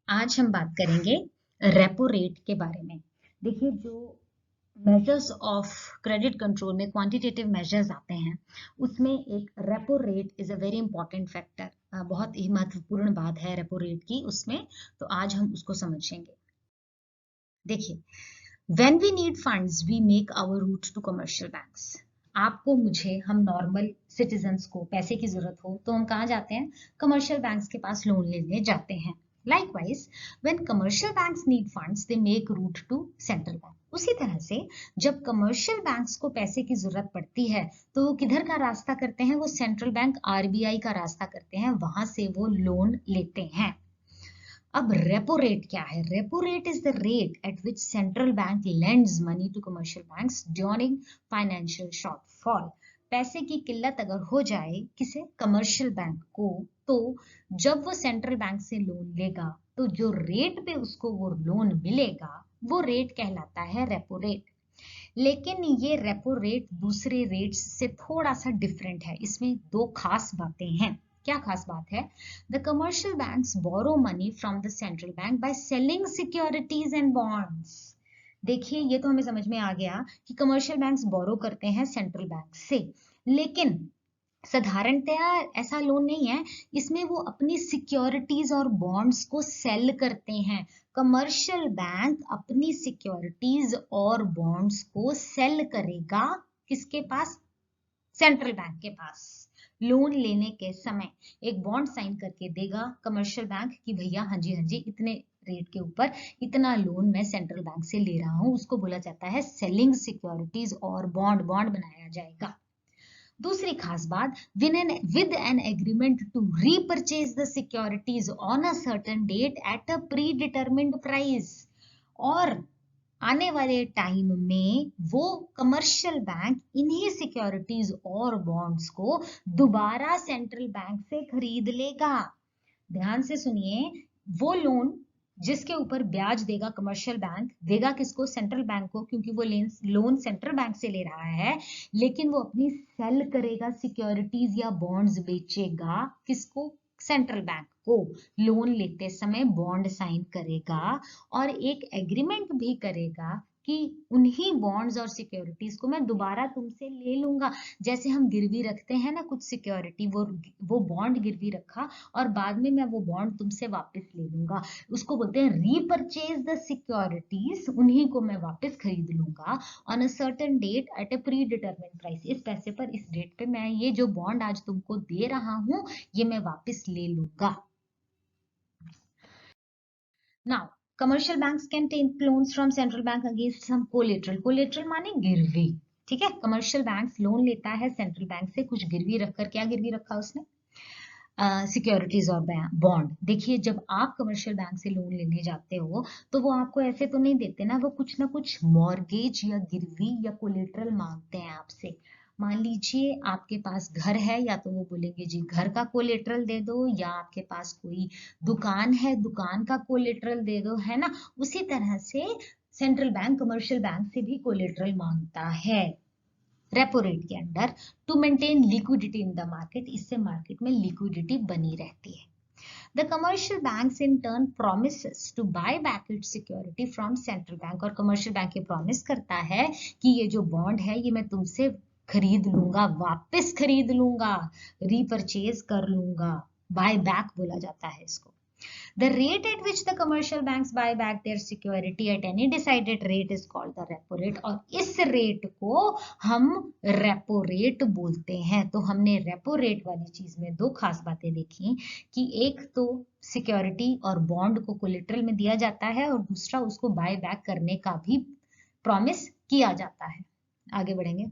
आज हम बात करेंगे रेपो रेट के बारे में। देखिए, जो मेजर्स ऑफ क्रेडिट कंट्रोल में क्वांटिटेटिव मेजर्स आते हैं, उसमें एक repo rate is a very important factor. बहुत ही महत्वपूर्ण बात है रेपो रेट की उसमें। तो आज हम उसको समझेंगे। देखिए, when we need funds we make our route to commercial banks. आपको, मुझे, हम नॉर्मल सिटीजन्स को पैसे की जरूरत हो तो हम कहाँ जाते हैं? कमर्शियल बैंक्स के पास लोन लेने जाते हैं। Likewise, when commercial banks need funds they make route to central bank. उसी तरह से जब कमर्शियल बैंक्स को पैसे की जरूरत पड़ती है तो वो किधर का रास्ता करते हैं? वो सेंट्रल बैंक आरबीआई का रास्ता करते हैं, वहां से वो लोन लेते हैं। अब रेपो रेट क्या है? Repo rate is the rate at which central bank lends money to commercial banks during financial shortfall. पैसे की किल्लत अगर हो जाए किसे? कमर्शियल बैंक को, तो जब वो सेंट्रल बैंक से लोन लेगा तो जो रेट पे उसको वो लोन मिलेगा वो रेट कहलाता है रेपो रेट। लेकिन ये रेपो रेट दूसरे रेट्स से थोड़ा सा डिफरेंट है। इसमें दो खास बातें हैं। क्या खास बात है? The commercial banks borrow money from the central bank by selling securities and bonds. देखिए, ये तो हमें समझ में आ गया कि कमर्शियल बैंक्स बोरो करते हैं सेंट्रल बैंक से, लेकिन साधारणतया ऐसा लोन नहीं है। इसमें वो अपनी सिक्योरिटीज और बॉन्ड्स को सेल करते हैं। कमर्शियल बैंक अपनी सिक्योरिटीज और बॉन्ड्स को सेल करेगा किसके पास? सेंट्रल बैंक के पास। लोन लेने के समय एक बॉन्ड साइन करके देगा कमर्शियल बैंक कि भैया हाँ जी इतने रेट के ऊपर इतना लोन मैं सेंट्रल बैंक से ले रहा हूं। उसको बोला जाता है सेलिंग सिक्योरिटीज और बॉन्ड बॉन्ड बनाया जाएगा। दूसरी खास बात, with an agreement to repurchase the securities on a certain date at a predetermined price। और आने वाले टाइम में वो कमर्शियल बैंक इन्हीं सिक्योरिटीज और बॉन्ड्स को दोबारा सेंट्रल बैंक से खरीद लेगा। ध्यान से सुनिए, वो लोन जिसके ऊपर ब्याज देगा कमर्शियल बैंक, देगा किसको? सेंट्रल बैंक को, क्योंकि वो लोन सेंट्रल बैंक से ले रहा है। लेकिन वो अपनी सेल करेगा सिक्योरिटीज या बॉन्ड्स बेचेगा किसको? सेंट्रल बैंक को। लोन लेते समय बॉन्ड साइन करेगा और एक एग्रीमेंट भी करेगा कि उन्हीं बॉन्ड्स और सिक्योरिटीज को मैं दोबारा तुमसे ले लूंगा। जैसे हम गिरवी रखते हैं ना कुछ सिक्योरिटी, वो बॉन्ड गिरवी रखा और बाद में मैं वो बॉन्ड तुमसे वापस ले लूंगा। उसको बोलते हैं रीपरचेज द सिक्योरिटीज। उन्हीं को मैं वापस खरीद लूंगा on a certain date at a predetermined price. इस पैसे पर, इस डेट पे मैं ये जो बॉन्ड आज तुमको दे रहा हूं ये मैं वापस ले लूंगा। Now, commercial banks can take loans from central bank against some collateral. Collateral माने गिरवी। ठीक है, कमर्शियल बैंक लोन लेता है सेंट्रल बैंक से कुछ गिरवी रखकर। क्या गिरवी रखा उसने? सिक्योरिटीज और बॉन्ड। देखिए, जब आप कमर्शियल बैंक से लोन लेने जाते हो तो वो आपको ऐसे तो नहीं देते ना, वो कुछ ना कुछ मॉर्गेज या गिरवी या कोलेटरल मांगते हैं आपसे। मान लीजिए आपके पास घर है, या तो वो बोलेंगे जी घर का कोलेटरल दे दो, या आपके पास कोई दुकान है, दुकान का कोलेटरल दे दो, है ना। उसी तरह से सेंट्रल बैंक कमर्शियल बैंक से भी कोलेटरल मांगता है रेपो रेट के under, to maintain liquidity in the market. इससे मार्केट में लिक्विडिटी बनी रहती है। The commercial banks in turn promises to buy back its security from central bank। और commercial bank ये promise करता है कि ये जो बॉन्ड है ये मैं तुमसे खरीद लूंगा, वापस खरीद लूंगा, रीपरचेज कर लूंगा। बाय बैक बोला जाता है इसको। The rate at which the commercial banks buy back their security at any decided rate is called the repo rate। और इस रेट को हम रेपो रेट बोलते हैं। तो हमने रेपो रेट वाली चीज में दो खास बातें देखी कि एक तो सिक्योरिटी और बॉन्ड को कोलेटरल में दिया जाता है और दूसरा उसको बाय बैक करने का भी प्रॉमिस किया जाता है। आगे बढ़ेंगे।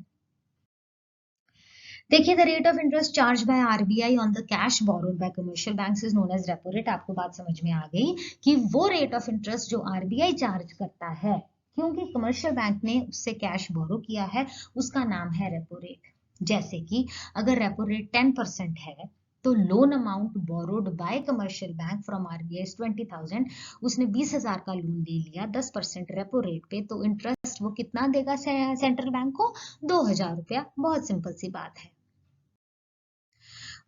देखिए, the rate of interest charge by RBI on the cash borrowed by commercial banks is known as repo rate. आपको बात समझ में आ गई कि वो रेट ऑफ इंटरेस्ट जो आरबीआई चार्ज करता है क्योंकि कमर्शियल बैंक ने उससे कैश बोरो किया है, उसका नाम है रेपो रेट। जैसे कि अगर रेपो रेट 10% है तो loan amount borrowed by commercial bank from RBI 20,000। उसने 20,000 का लोन ले लिया 10% रेपो रेट पे, तो इंटरेस्ट वो कितना देगा सेंट्रल बैंक को? 2,000 रुपया। बहुत सिंपल सी बात है।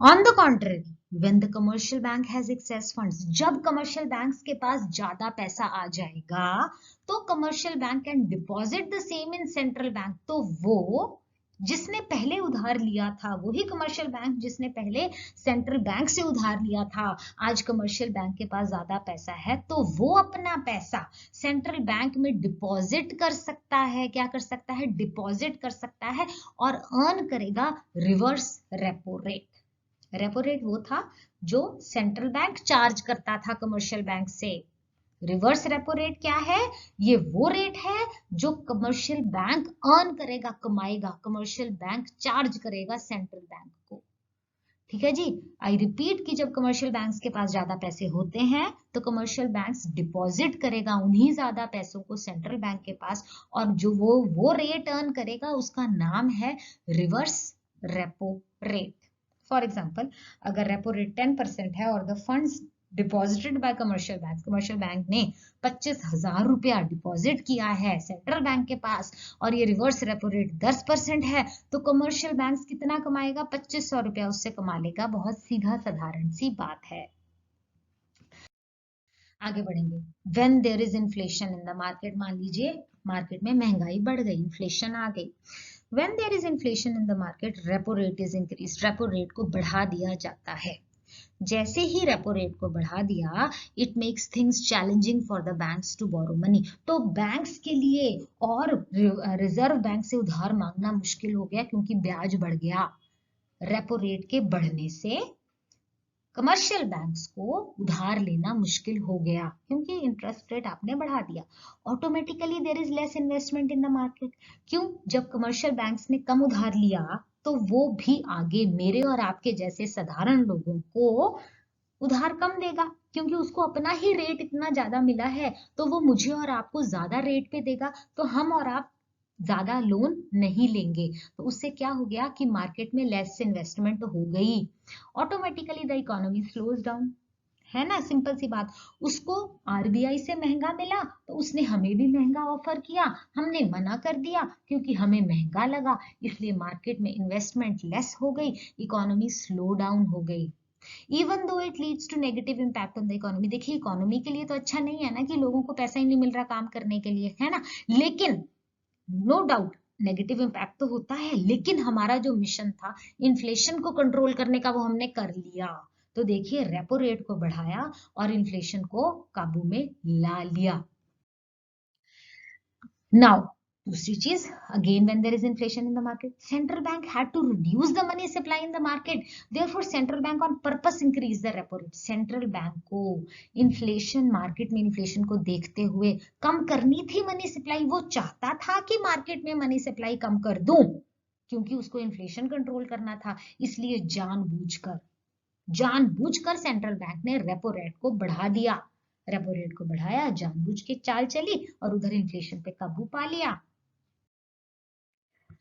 On the contrary when the commercial bank has excess funds, जब कमर्शियल बैंक्स के पास ज्यादा पैसा आ जाएगा तो commercial bank can deposit the same in central bank, तो वो जिसने पहले उधार लिया था, वही कमर्शियल बैंक जिसने पहले सेंट्रल बैंक से उधार लिया था, आज कमर्शियल बैंक के पास ज्यादा पैसा है तो वो अपना पैसा सेंट्रल बैंक में डिपॉजिट कर सकता है। क्या कर सकता है? डिपॉजिट कर सकता है और अर्न करेगा reverse repo rate. Repo rate वो था जो सेंट्रल बैंक चार्ज करता था कमर्शियल बैंक से। रिवर्स रेपो रेट क्या है? ये वो रेट है जो कमर्शियल बैंक अर्न करेगा, कमाएगा, कमर्शियल बैंक चार्ज करेगा सेंट्रल बैंक को। ठीक है जी। आई रिपीट कि जब कमर्शियल बैंक्स के पास ज्यादा पैसे होते हैं तो कमर्शियल बैंक्स डिपॉजिट करेगा उन्हीं ज्यादा पैसों को सेंट्रल बैंक के पास, और जो वो रेट अर्न करेगा उसका नाम है reverse repo rate. For example, अगर रेपो रेट 10% है और the funds deposited bye commercial bank ने 25,000 रुपया डिपॉजिट किया है सेंट्रल बैंक के पास और ये रिवर्स रेपो रेट 10% है, तो कमर्शियल बैंक कितना कमाएगा? 2500 रुपया उससे कमा लेगा। बहुत सीधा साधारण सी बात है। आगे बढ़ेंगे। When there is inflation in the market, मान लीजिए मार्केट में महंगाई बढ़ गई, इन्फ्लेशन आ गई। When there is inflation in the market repo rate is increase, repo rate को बढ़ा दिया जाता है। जैसे ही रेपो रेट को बढ़ा दिया, it makes things challenging for the banks to borrow money, तो बैंक्स के लिए और रिजर्व बैंक से उधार मांगना मुश्किल हो गया क्योंकि ब्याज बढ़ गया। रेपो रेट के बढ़ने से कमर्शियल बैंक्स को उधार लेना मुश्किल हो गया क्योंकि इंटरेस्ट रेट आपने बढ़ा दिया। Automatically there is less investment in the market. क्यों? जब कमर्शियल बैंक्स ने कम उधार लिया तो वो भी आगे मेरे और आपके जैसे साधारण लोगों को उधार कम देगा क्योंकि उसको अपना ही रेट इतना ज्यादा मिला है, तो वो मुझे और आपको ज्यादा रेट पे देगा, तो हम और आप ज्यादा लोन नहीं लेंगे। तो उससे क्या हो गया कि मार्केट में लेस इन्वेस्टमेंट हो गई। Automatically the economy slows down, है ना, सिंपल सी बात। उसको आरबीआई से महंगा मिला तो उसने हमें भी महंगा ऑफर किया, हमने मना कर दिया क्योंकि हमें महंगा लगा, इसलिए मार्केट में इन्वेस्टमेंट लेस हो गई, इकोनॉमी स्लो डाउन हो गई। Even though it leads to negative impact on the economy, देखिए इकोनॉमी के लिए तो अच्छा नहीं है ना कि लोगों को पैसा ही नहीं मिल रहा काम करने के लिए, है ना, लेकिन नो डाउट नेगेटिव इम्पैक्ट तो होता है, लेकिन हमारा जो मिशन था इन्फ्लेशन को कंट्रोल करने का वो हमने कर लिया। तो देखिए रेपो रेट को बढ़ाया और इन्फ्लेशन को काबू में ला लिया। नाउ दूसरी चीज, again when there is inflation in the market, central bank had to reduce the money supply in the market, therefore central bank on purpose increase the repo rate. Central bank को inflation, market में inflation को देखते हुए कम करनी थी money supply. वो चाहता था कि मार्केट में मनी सप्लाई कम कर दूं क्योंकि उसको इन्फ्लेशन कंट्रोल करना था, इसलिए जानबूझकर सेंट्रल बैंक ने रेपो रेट को बढ़ा दिया। रेपो रेट को बढ़ाया, जानबूझ के चाल चली और उधर इन्फ्लेशन पे काबू पा लिया।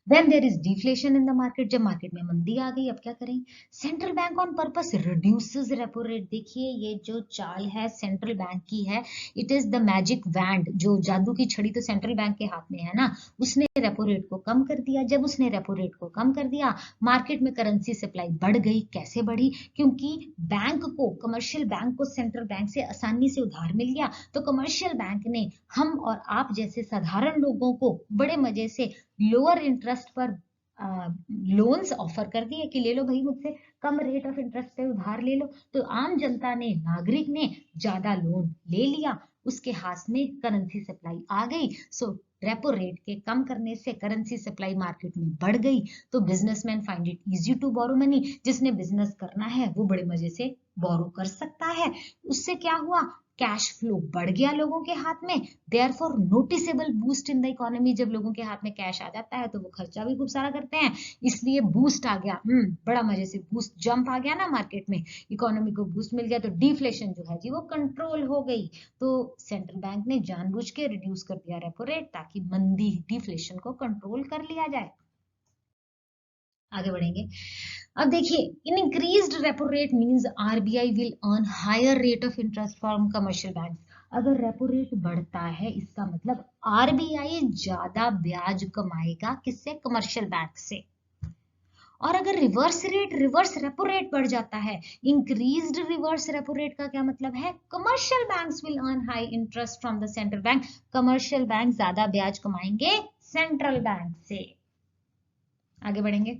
Then there is deflation in the market, जब मार्केट में मंदी आ गई अब क्या करें? Central bank on purpose reduces repo rate. देखिए ये जो चाल है सेंट्रल बैंक की है, it is the magic wand, जो जादू की छड़ी तो सेंट्रल बैंक के हाथ में है ना, उसने रेपो रेट को कम कर दिया। जब उसने रेपो रेट को कम कर दिया, मार्केट में करेंसी सप्लाई बढ़ गई। कैसे बढ़ी? क्योंकि बैंक को, कमर्शियल बैंक को सेंट्रल बैंक से आसानी से उधार मिल गया, तो कमर्शियल बैंक ने हम और आप जैसे साधारण लोगों को बड़े मजे से लोअर इंटरेस्ट पर लोन्स ऑफर कर दिए कि ले लो भाई मुझसे कम रेट ऑफ इंटरेस्ट पे उधार ले लो। तो आम जनता ने, नागरिक ने ज्यादा लोन ले लिया, उसके हाथ में करेंसी सप्लाई आ गई। सो रेपो रेट के कम करने से करेंसी सप्लाई मार्केट में बढ़ गई, तो businessman find it easy to borrow money. जिसने बिजनेस करना है वो बड़े मजे से बोरो कर सकता है। उससे क्या हुआ? कैश फ्लो बढ़ गया लोगों के हाथ में, therefore noticeable boost in the economy. जब लोगों के हाथ में कैश आ जाता है तो वो खर्चा भी खूब सारा करते हैं, इसलिए बूस्ट आ गया। बड़ा मजे से बूस्ट, जंप आ गया ना मार्केट में, इकोनॉमी को बूस्ट मिल गया, तो डिफ्लेशन जो है जी वो कंट्रोल हो गई। तो सेंट्रल बैंक ने जानबूझ के रिड्यूस कर दिया रेपो रेट ताकि मंदी, डिफ्लेशन को कंट्रोल कर लिया जाए। आगे बढ़ेंगे। अब देखिए, in increased repo rate means RBI will earn higher rate of interest from commercial banks. अगर रेपो रेट बढ़ता है इसका मतलब आरबीआई ज्यादा ब्याज कमाएगा, किससे? कमर्शियल बैंक से। और अगर रिवर्स रेपो रेट बढ़ जाता है, इंक्रीज्ड रिवर्स रेपो रेट का क्या मतलब है, commercial banks will earn high interest from the central bank, commercial bank ज्यादा ब्याज कमाएंगे सेंट्रल बैंक से। आगे बढ़ेंगे।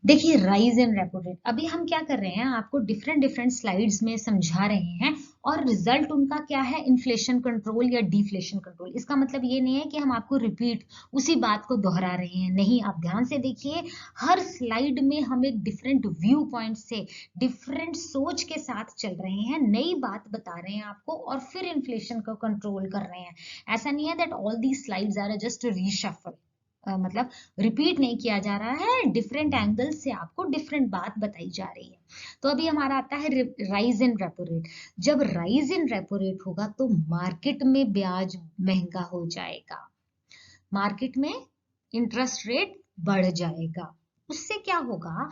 देखिए राइज इन रेपो रेट, अभी हम क्या कर रहे हैं, आपको डिफरेंट डिफरेंट स्लाइड्स में समझा रहे हैं और रिजल्ट उनका क्या है, इन्फ्लेशन कंट्रोल या डिफ्लेशन कंट्रोल। इसका मतलब ये नहीं है कि हम आपको रिपीट उसी बात को दोहरा रहे हैं, नहीं, आप ध्यान से देखिए, हर स्लाइड में हम एक डिफरेंट व्यू पॉइंट से, डिफरेंट सोच के साथ चल रहे हैं, नई बात बता रहे हैं आपको और फिर इन्फ्लेशन को कंट्रोल कर रहे हैं। ऐसा नहीं है that all these slides are just reshuffle, मतलब रिपीट नहीं किया जा रहा है, डिफरेंट एंगल से आपको डिफरेंट बात बताई जा रही है। तो अभी हमारा आता है राइज इन रेपो रेट। जब राइज इन रेपो रेट होगा तो मार्केट में ब्याज महंगा हो जाएगा, मार्केट में इंटरेस्ट रेट बढ़ जाएगा। उससे क्या होगा,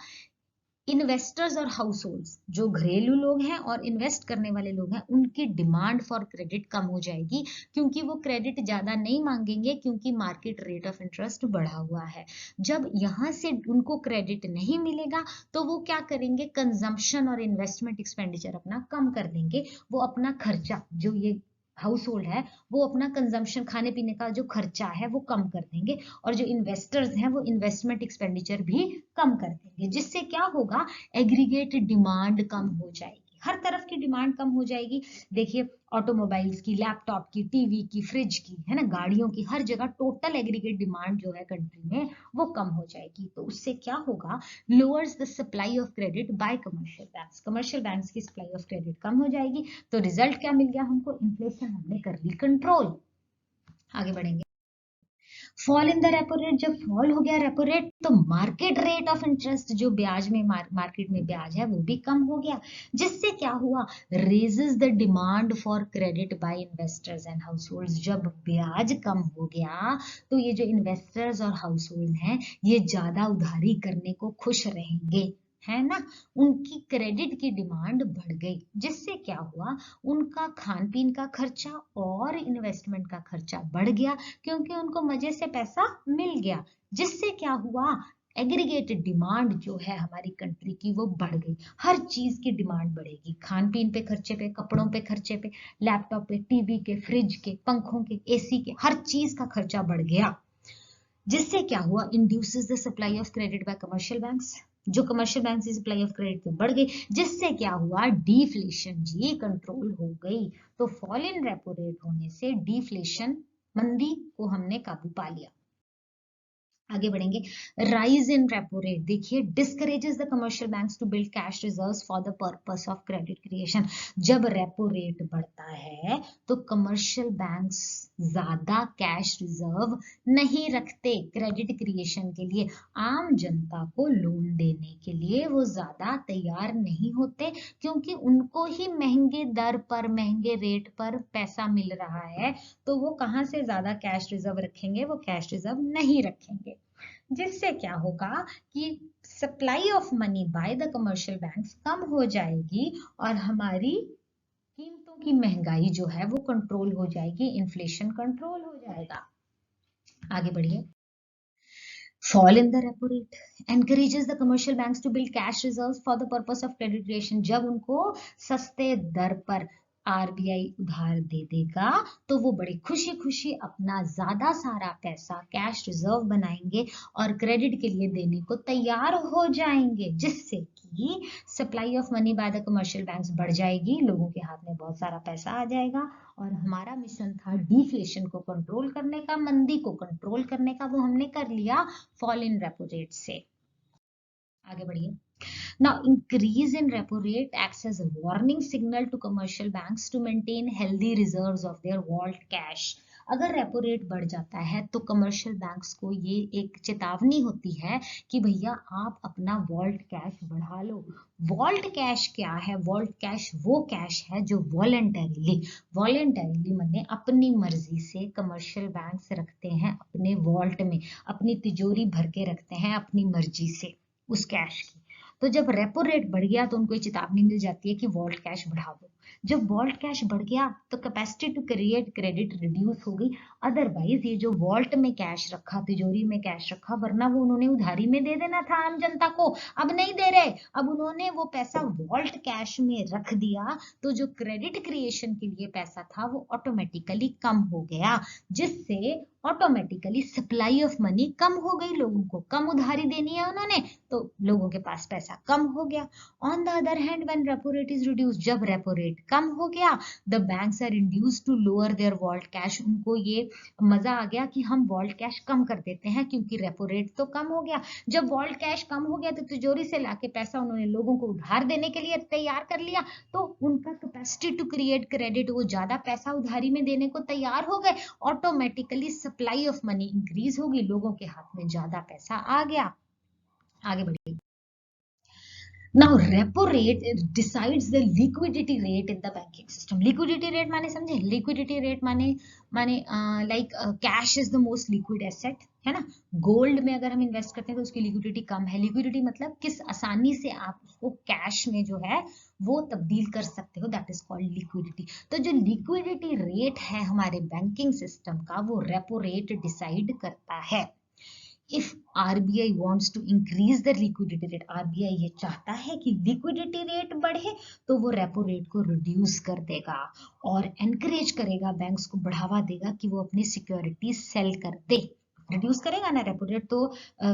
इन्वेस्टर्स और हाउस होल्ड्स, जो घरेलू लोग हैं और इन्वेस्ट करने वाले लोग हैं, उनकी डिमांड फॉर क्रेडिट कम हो जाएगी, क्योंकि वो क्रेडिट ज्यादा नहीं मांगेंगे, क्योंकि मार्केट रेट ऑफ इंटरेस्ट बढ़ा हुआ है। जब यहाँ से उनको क्रेडिट नहीं मिलेगा तो वो क्या करेंगे, कंजम्पशन और इन्वेस्टमेंट एक्सपेंडिचर अपना कम कर देंगे, वो अपना खर्चा, जो ये हाउस होल्ड है, वो अपना कंजम्पशन, खाने पीने का जो खर्चा है वो कम कर देंगे, और जो इन्वेस्टर्स हैं वो इन्वेस्टमेंट एक्सपेंडिचर भी कम कर देंगे। जिससे क्या होगा, एग्रीगेट डिमांड कम हो जाएगी, हर तरफ की डिमांड कम हो जाएगी। देखिए ऑटोमोबाइल्स की, लैपटॉप की, टीवी की, फ्रिज की, है ना, गाड़ियों की, हर जगह टोटल एग्रीगेट डिमांड जो है कंट्री में वो कम हो जाएगी। तो उससे क्या होगा, lowers the supply of credit by commercial banks, commercial banks की सप्लाई ऑफ क्रेडिट कम हो जाएगी। तो रिजल्ट क्या मिल गया हमको, इन्फ्लेशन हमने कर ली कंट्रोल। आगे बढ़ेंगे। Fall in the repo rate, जब फॉल हो गया रेपो रेट तो मार्केट रेट ऑफ इंटरेस्ट, जो ब्याज में मार्केट में ब्याज है वो भी कम हो गया। जिससे क्या हुआ, raises the demand for credit by investors and house holds. जब ब्याज कम हो गया तो ये जो इन्वेस्टर्स और हाउस होल्ड हैं ये ज्यादा उधारी करने को खुश रहेंगे, है ना, उनकी क्रेडिट की डिमांड बढ़ गई। जिससे क्या हुआ, उनका खान पीन का खर्चा और इन्वेस्टमेंट का खर्चा बढ़ गया, क्योंकि उनको मजे से पैसा मिल गया। जिससे क्या हुआ, एग्रीगेटेड डिमांड जो है हमारी कंट्री की वो बढ़ गई, हर चीज की डिमांड बढ़ेगी, खान पीन पे खर्चे पे, कपड़ों पे खर्चे पे, लैपटॉप पे, टीवी के, फ्रिज के, पंखों के, एसी के, हर चीज का खर्चा बढ़ गया। जिससे क्या हुआ, induces the supply of credit by commercial banks, जो कमर्शियल बैंक से सप्लाई ऑफ क्रेडिट तो बढ़ गई। जिससे क्या हुआ, डिफ्लेशन जी कंट्रोल हो गई। तो फॉल इन रेपो रेट होने से डिफ्लेशन, मंदी को हमने काबू पा लिया। आगे बढ़ेंगे। राइज इन रेपो रेट, देखिए discourages the commercial banks to build cash reserves for the purpose of credit creation. जब रेपो रेट बढ़ता है तो कमर्शियल बैंक्स ज्यादा कैश रिजर्व नहीं रखते क्रेडिट क्रिएशन के लिए, आम जनता को लोन देने के लिए वो ज्यादा तैयार नहीं होते, क्योंकि उनको ही महंगे दर पर, महंगे रेट पर पैसा मिल रहा है। तो वो कहाँ से ज्यादा कैश रिजर्व रखेंगे, वो कैश रिजर्व नहीं रखेंगे। जिससे क्या होगा कि supply of money by the commercial banks कम हो जाएगी और हमारी कीमतों की महंगाई जो है वो कंट्रोल हो जाएगी, इन्फ्लेशन कंट्रोल हो जाएगा। आगे बढ़िए। Fall in the repo rate encourages the commercial banks to build cash reserves for the purpose of credit creation. जब उनको सस्ते दर पर आरबीआई उधार दे देगा तो वो बड़ी खुशी खुशी अपना ज्यादा सारा पैसा कैश रिजर्व बनाएंगे और क्रेडिट के लिए देने को तैयार हो जाएंगे। जिससे कि supply of money by the commercial banks बढ़ जाएगी, लोगों के हाथ में बहुत सारा पैसा आ जाएगा। और हमारा मिशन था डिफ्लेशन को कंट्रोल करने का, मंदी को कंट्रोल करने का, वो हमने कर लिया फॉल इन रेपो रेट से। आगे बढ़िए। Now, increase in repo rate acts as a warning signal to commercial banks to maintain healthy reserves of their vault cash. अगर रेपो रेट बढ़ जाता है तो कमर्शियल बैंक्स को ये एक चेतावनी होती है कि भैया आप अपना वॉल्ट कैश बढ़ा लो। वॉल्ट कैश क्या है, वॉल्ट कैश वो कैश है जो वॉलेंटरीली मैंने अपनी मर्जी से कमर्शियल बैंक्स रखते हैं अपने वॉल्ट में, अपनी तिजोरी भर के रखते हैं अपनी मर्जी से उस कैश की। तो जब रेपो रेट बढ़ गया तो उनको चेतावनी मिल जाती है कि वॉल्ट कैश बढ़ा दो। जब वॉल्ट कैश बढ़ गया तो capacity to create credit reduce हो गई। अदरवाइज ये जो वॉल्ट में कैश रखा, तिजोरी में कैश रखा, वरना वो उन्होंने उधारी में दे देना था आम जनता को, अब नहीं दे रहे, अब उन्होंने वो पैसा वॉल्ट कैश में रख दिया, तो जो क्रेडिट क्रिएशन के लिए पैसा था वो ऑटोमेटिकली कम हो गया, जिससे ऑटोमेटिकली सप्लाई ऑफ मनी कम हो गई, लोगों को कम उधारी देनी है उन्होंने, तो लोगों के पास पैसा कम हो गया। On the other hand when repo rate is reduce, जब रेपो रेट कम हो गया, the banks are induced to lower their vault cash, उनको ये मजा आ गया कि हम वॉल्ट कैश कम कर देते हैं क्योंकि रेपो रेट तो कम हो गया। जब वॉल्ट कैश कम हो गया तो तिजोरी से लाके पैसा उन्होंने लोगों को उधार देने के लिए तैयार कर लिया, तो उनका कैपेसिटी टू क्रिएट क्रेडिट, वो ज्यादा पैसा उधारी में देने को तैयार हो गए, automatically supply of money increase होगी, लोगों के हाथ में ज्यादा पैसा आ गया। आगे बढ़िए। Now, repo rate decides the liquidity rate in the banking system. Liquidity rate माने समझे? Liquidity rate माने like cash is the most liquid asset, है ना? गोल्ड में अगर हम इन्वेस्ट करते हैं तो उसकी लिक्विडिटी कम है। लिक्विडिटी मतलब किस आसानी से आप उसको कैश में जो है वो तब्दील कर सकते हो, दैट इज कॉल्ड लिक्विडिटी। तो जो लिक्विडिटी रेट है हमारे बैंकिंग सिस्टम का, वो रेपो रेट डिसाइड करता है। If RBI wants to increase the liquidity rate, RBI ये चाहता है कि liquidity rate बढ़े, तो वो रेपो रेट को रिड्यूस कर देगा और एनकरेज करेगा, बैंक्स को बढ़ावा देगा कि वो अपनी सिक्योरिटीज सेल कर दे। रिड्यूस करेगा ना रेपो रेट, तो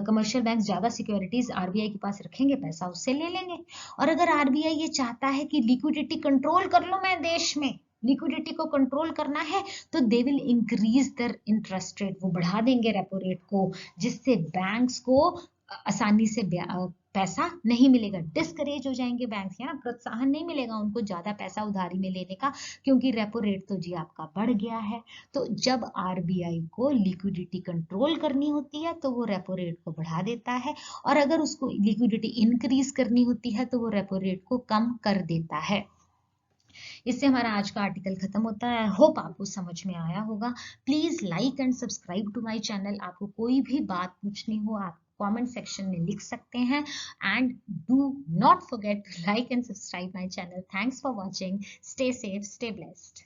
कमर्शियल बैंक ज्यादा सिक्योरिटीज आरबीआई के पास रखेंगे, पैसा उससे ले लेंगे। और अगर आरबीआई ये चाहता है कि लिक्विडिटी कंट्रोल कर लो, मैं देश में लिक्विडिटी को कंट्रोल करना है, तो they will increase their interest rate, वो बढ़ा देंगे रेपो रेट को, जिससे बैंक्स को आसानी से पैसा नहीं मिलेगा, डिस्करेज हो जाएंगे बैंक्स, है ना, प्रोत्साहन नहीं मिलेगा उनको ज्यादा पैसा उधारी में लेने का, क्योंकि रेपो रेट तो जी आपका बढ़ गया है। तो जब आरबीआई को लिक्विडिटी कंट्रोल करनी होती है तो वो रेपो रेट को बढ़ा देता है, और अगर उसको लिक्विडिटी इंक्रीज करनी होती है तो वो रेपो रेट को कम कर देता है। इससे हमारा आज का आर्टिकल खत्म होता है। होप आपको समझ में आया होगा। Please like and subscribe to my channel. आपको कोई भी बात पूछनी हो आप कमेंट सेक्शन में लिख सकते हैं, and do not forget to like and subscribe my channel. Thanks for watching. Stay safe, stay blessed.